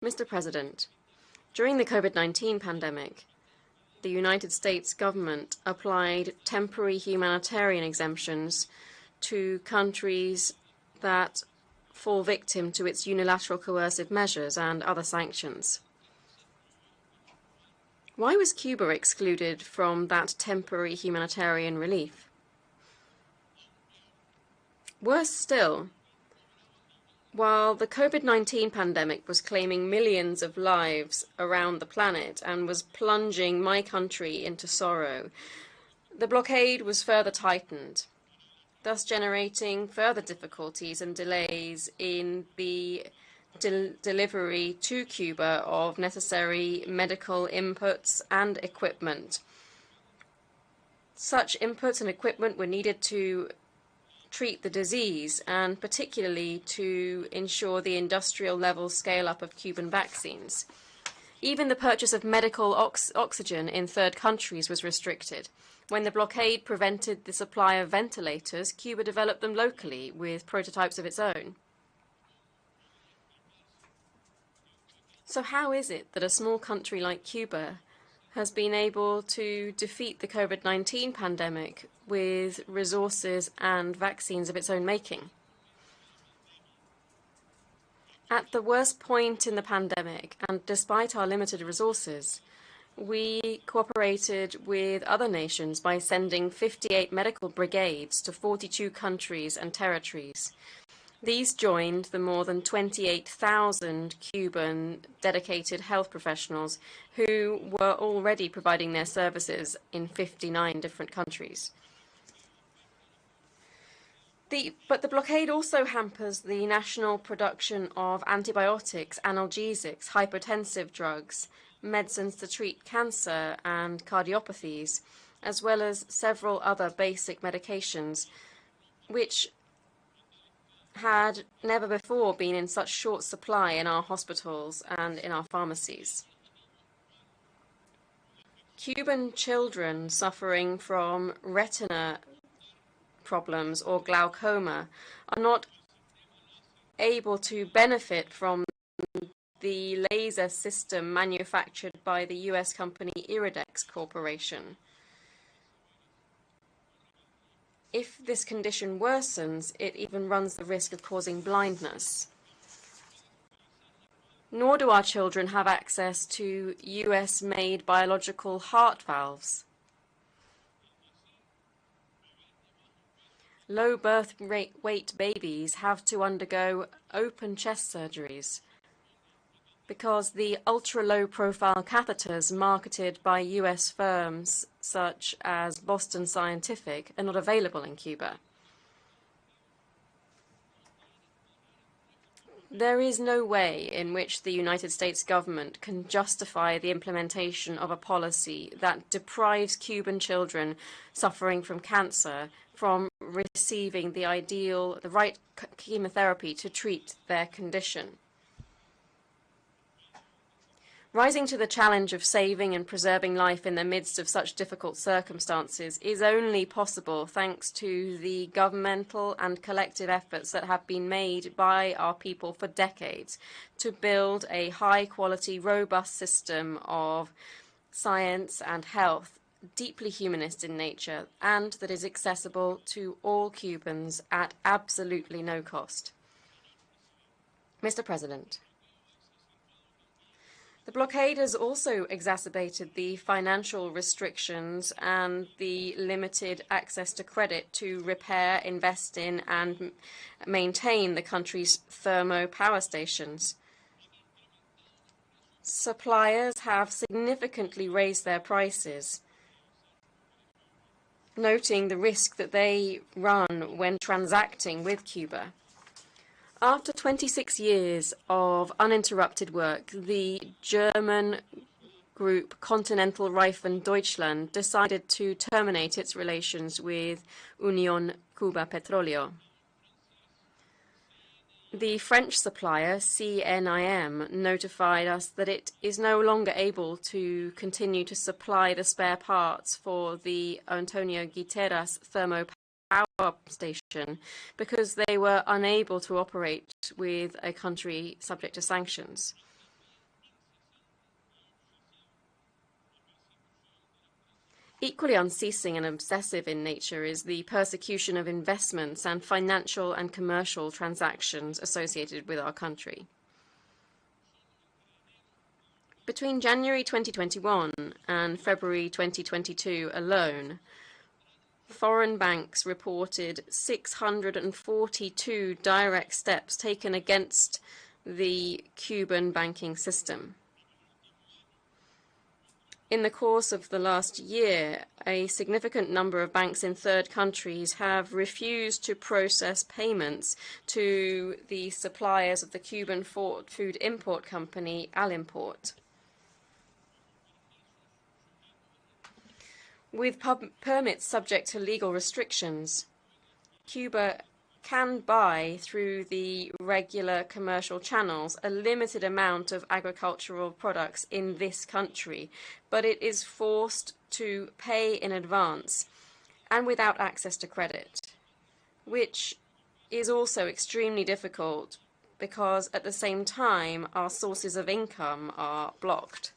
Mr. President, during the COVID-19 pandemic, the United States government applied temporary humanitarian exemptions to countries that fall victim to its unilateral coercive measures and other sanctions. Why was Cuba excluded from that temporary humanitarian relief? Worse still, while the COVID-19 pandemic was claiming millions of lives around the planet and was plunging my country into sorrow, the blockade was further tightened, thus generating further difficulties and delays in the delivery to Cuba of necessary medical inputs and equipment. Such inputs and equipment were needed to treat the disease and particularly to ensure the industrial level scale-up of Cuban vaccines. Even the purchase of medical oxygen in third countries was restricted. When the blockade prevented the supply of ventilators, Cuba developed them locally with prototypes of its own. So how is it that a small country like Cuba has been able to defeat the COVID-19 pandemic with resources and vaccines of its own making? At the worst point in the pandemic, and despite our limited resources, we cooperated with other nations by sending 58 medical brigades to 42 countries and territories. These joined the more than 28,000 Cuban dedicated health professionals who were already providing their services in 59 different countries. But the blockade also hampers the national production of antibiotics, analgesics, hypertensive drugs, medicines to treat cancer and cardiopathies, as well as several other basic medications, which had never before been in such short supply in our hospitals and in our pharmacies. Cuban children suffering from retina problems or glaucoma are not able to benefit from the laser system manufactured by the US company Iridex Corporation. If this condition worsens, it even runs the risk of causing blindness. Nor do our children have access to US-made biological heart valves. Low birth weight babies have to undergo open chest surgeries because the ultra-low profile catheters marketed by US firms such as Boston Scientific are not available in Cuba. There is no way in which the United States government can justify the implementation of a policy that deprives Cuban children suffering from cancer from receiving the right chemotherapy to treat their condition. Rising to the challenge of saving and preserving life in the midst of such difficult circumstances is only possible thanks to the governmental and collective efforts that have been made by our people for decades to build a high-quality, robust system of science and health, deeply humanist in nature, and that is accessible to all Cubans at absolutely no cost. Mr. President, the blockade has also exacerbated the financial restrictions and the limited access to credit to repair, invest in, and maintain the country's thermal power stations. Suppliers have significantly raised their prices, noting the risk that they run when transacting with Cuba. After 26 years of uninterrupted work, the German group Continental Reifen Deutschland decided to terminate its relations with Unión Cuba Petróleo. The French supplier, CNIM, notified us that it is no longer able to continue to supply the spare parts for the Antonio Guiterres thermal power station because they were unable to operate with a country subject to sanctions. Equally unceasing and obsessive in nature is the persecution of investments and financial and commercial transactions associated with our country. Between January 2021 and February 2022 alone, foreign banks reported 642 direct steps taken against the Cuban banking system. In the course of the last year, a significant number of banks in third countries have refused to process payments to the suppliers of the Cuban food import company, Alimport. With permits subject to legal restrictions, Cuba can buy through the regular commercial channels a limited amount of agricultural products in this country, but it is forced to pay in advance and without access to credit, which is also extremely difficult because at the same time our sources of income are blocked.